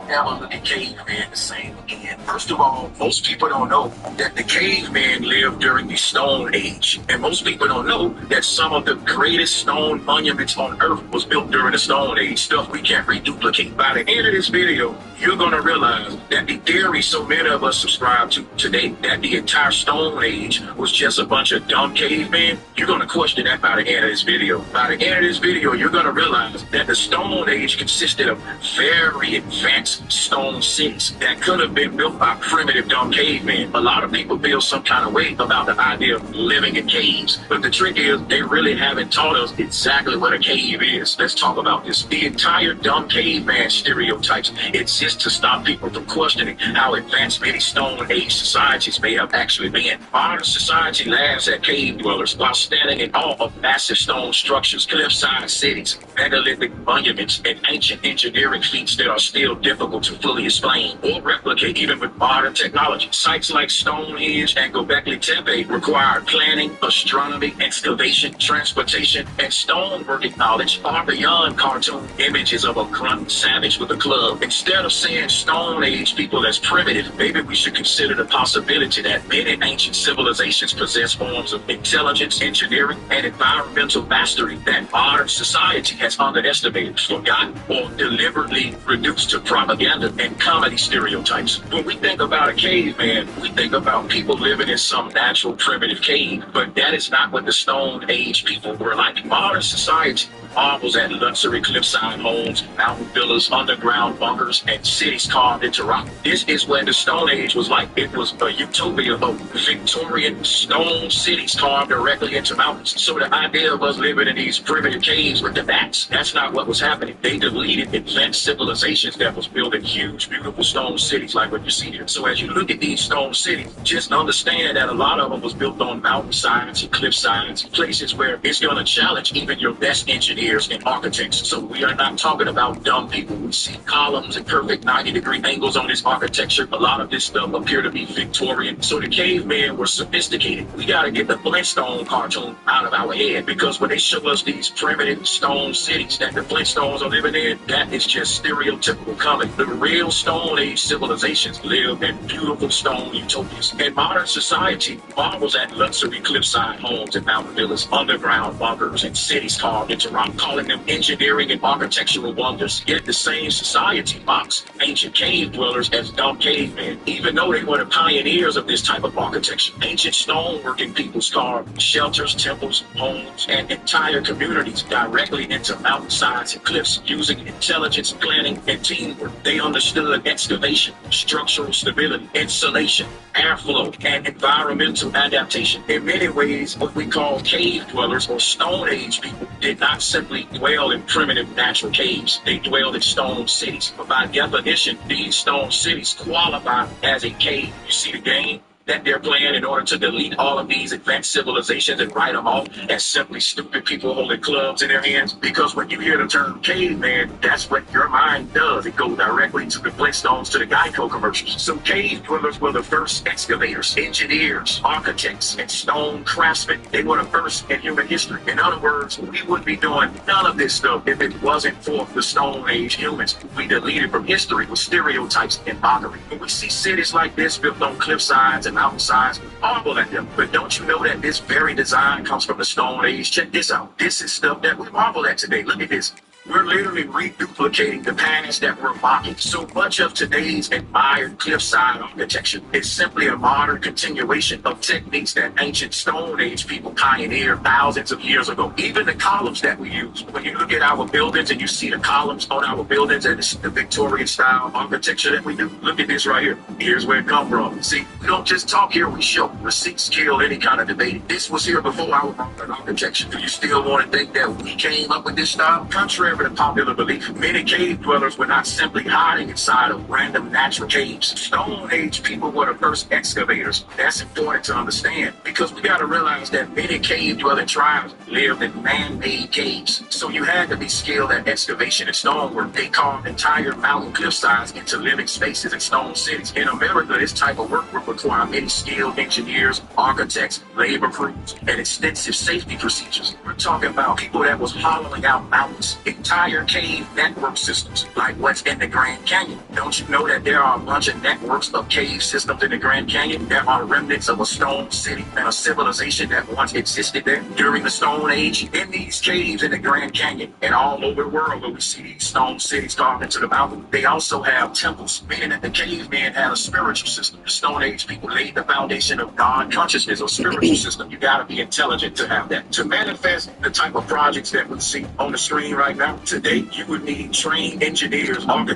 never look at cavemen the same again. First of all, most people don't know that the cavemen lived during the Stone Age. And most people don't know that some of the greatest stone monuments on Earth was built during the Stone Age, stuff we can't reduplicate. By the end of this video, you're going to realize that the theory so many of us subscribe to today, that the entire Stone Age was just a bunch of dumb cavemen, you're going to question that by the end of this video. By the end of this video, you're going to realize that the Stone Age consisted of very advanced stone cities that could have been built by primitive dumb cavemen. A lot of people feel some kind of way about the idea of living in caves, but the trick is they really haven't taught us exactly what a cave is. Let's talk about this. The entire dumb caveman stereotypes exist to stop people from questioning how advanced many Stone Age societies may have actually been. Modern society laughs at cave dwellers while standing in awe of massive stone structures, cliffside cities, megalithic monuments, and ancient engineering feats that are still difficult to fully explain or replicate even with modern technology. Sites like Stonehenge and Göbekli Tepe require planning, astronomy, excavation, transportation, and stoneworking knowledge far beyond cartoon images of a grunt savage with a club. Instead of seeing Stone Age people as primitive, maybe we should consider the possibility that many ancient civilizations possess forms of intelligence, engineering, and environmental mastery that modern society has underestimated, forgotten, or deliberately reduced to propaganda and comedy stereotypes. When we think about a caveman, we think about people living in some natural primitive cave, but that is not what the Stone Age people were like. Modern society marvels at luxury cliffside homes, mountain villas, underground bunkers, and cities carved into rock. This is what the Stone Age was like. It was a utopia of Victorian stone cities carved directly into mountains. So the idea of us living in these primitive caves with the bats, that's not what was happening. They deleted advanced civilizations that was building huge, beautiful stone cities like what you see here. So as you look at these stone cities, just understand that a lot of them was built on mountainsides and cliffsides, places where it's going to challenge even your best engineers and architects. So we are not talking about dumb people. We see columns and perfect 90-degree angles on this architecture. A lot of this stuff appear to be Victorian. So the cavemen were sophisticated. We got to get the Flintstone cartoon out of our head, because when they show us these primitive stone cities that the Flintstones are living in, that is just stereotypical comedy. The real Stone Age civilizations lived in beautiful stone utopias. And modern society marvels at luxury cliffside homes and mountain villas, underground bunkers, and cities carved into rock, calling them engineering and architectural wonders. Yet the same society mocks ancient cave dwellers as dumb cavemen, even though they were the pioneers of this type of architecture. Ancient stoneworking peoples carved shelters, temples, homes, and entire communities directly into mountainsides and cliffs using intelligence, planning, and teamwork. They understood excavation, structural stability, insulation, airflow, and environmental adaptation. In many ways, what we call cave dwellers or Stone Age people did not simply dwell in primitive natural caves. They dwelled in stone cities. But by definition, these stone cities qualify as a cave. You see the game that they're playing in order to delete all of these advanced civilizations and write them off as simply stupid people holding clubs in their hands? Because when you hear the term caveman, that's what your mind does. It goes directly to the Flintstones, to the Geico commercials. So cave dwellers were the first excavators, engineers, architects, and stone craftsmen. They were the first in human history. In other words, we wouldn't be doing none of this stuff if it wasn't for the Stone Age humans we deleted from history with stereotypes and mockery. When we see cities like this built on cliffsides and mountainsides, we marvel at them. But don't you know that this very design comes from the Stone Age? Check this out. This is stuff that we marvel at today. Look at this. We're literally reduplicating the past that we're mocking. So much of today's admired cliffside architecture is simply a modern continuation of techniques that ancient Stone Age people pioneered thousands of years ago. Even the columns that we use, when you look at our buildings and you see the columns on our buildings and the Victorian style architecture that we do, look at this right here. Here's where it comes from. See, we don't just talk here, we show. Receipts kill any kind of debate. This was here before our modern architecture. Do you still want to think that we came up with this style? Contrary to popular belief, many cave dwellers were not simply hiding inside of random natural caves. Stone Age people were the first excavators. That's important to understand, because we got to realize that many cave dwelling tribes lived in man-made caves. So you had to be skilled at excavation and stonework. They carved entire mountain cliffsides into living spaces in stone cities. In America, this type of work would require many skilled engineers, architects, labor crews, and extensive safety procedures. We're talking about people that was hollowing out mountains, entire cave network systems, like what's in the Grand Canyon. Don't you know that there are a bunch of networks of cave systems in the Grand Canyon? There are remnants of a stone city and a civilization that once existed there during the Stone Age. In these caves in the Grand Canyon and all over the world where we see these stone cities carved into the mountain, they also have temples, meaning that the cavemen had a spiritual system. The Stone Age people laid the foundation of God consciousness or spiritual system. You got to be intelligent to have that. To manifest the type of projects that we see on the screen right now, today, you would need trained engineers, architects,